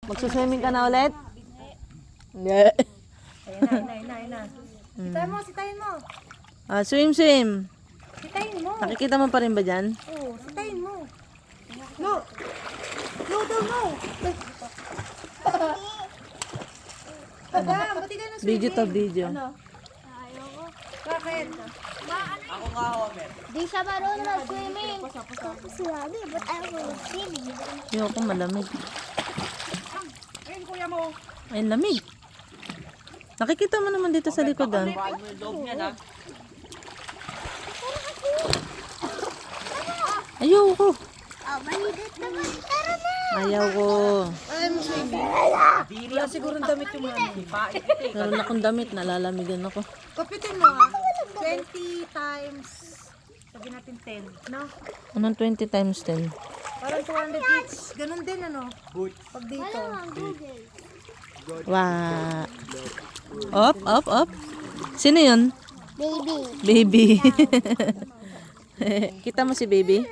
Magsuswimming ka na ulit? Hindi. Ayun na. Sitayin mo. Swim, swim. Sitayin mo. Nakikita mo pa rin ba dyan? Oo, sitayin mo. No. No daw, no. Aba, pati ka na swimming. Video to video. Ano? Bakit? Di siya marunong mag-swimming. Sinabi, ba't ayaw ko mag-swimming? Ayoko malamig. Ayun, kuya mo. Ay, lamig. Nakikita mo naman dito sa likod ah. Ayoko. Oh, mahilit naman. Tara na. Ayaw ko. Ayaw mo swimming. Wala siguro damit yung mga Meron akong damit, nalalamigan ako. Kapitin mo ha. 20 times. Sabi natin 10. No? Anong 20 times 10? Parang 200 each. Ganun din ano. Pag dito. Google. Wow. Up, up, up. Sino yun? Baby. Baby. Kita mo si baby?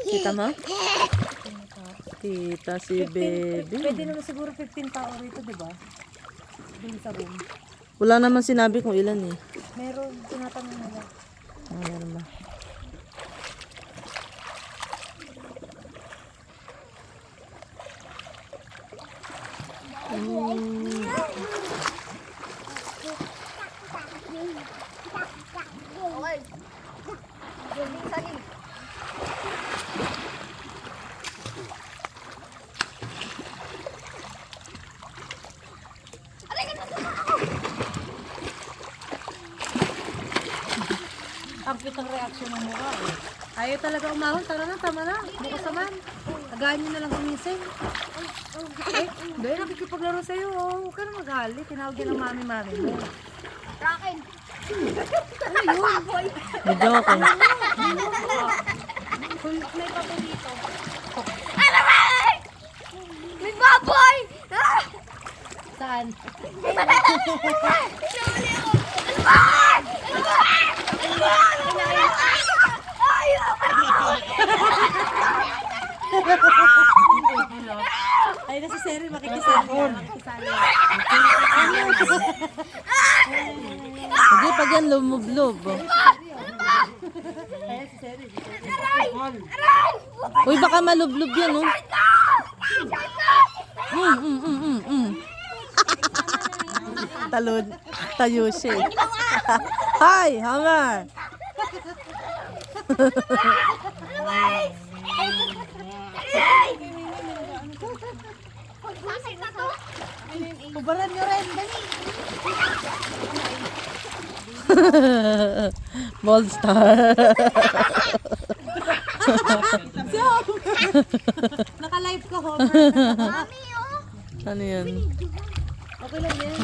Kita mo? Kita si baby. Pwede naman siguro 15 tao rito, di ba? Doon sa room. Wala naman sinabi kung ilan eh. Meron, tinatanong nila. Meron ba? Okay. Sali. Ang cute ng reaction ng mukha eh. Ayaw talaga umahon. Tara na, tama na. Bukas naman. Tagaan nyo na lang gumising. Hindi, nakikipaglaro sa'yo. Oh. Huwag ka na magalit. Tinawag yan ng mami-mami mo. Rakin. Medyo ako. May pato dito. May baboy! Ah! Saan? Sinuli ako! Alban! Alban! Ay, nasa Seri, makikisali yan. Makikisali yan. Hindi pa dyan lumublob. Oh. Ay, si Seri. Aray! Aray! Uy, baka malublob yan oh. Talon. Tayo siya eh. Hi, hammer. Pagbasin na to. Kubaran nyo rin. Dali. Bold star. Naka-live ka, Homer. Mami, oh. Ano yan? Okay lang yan.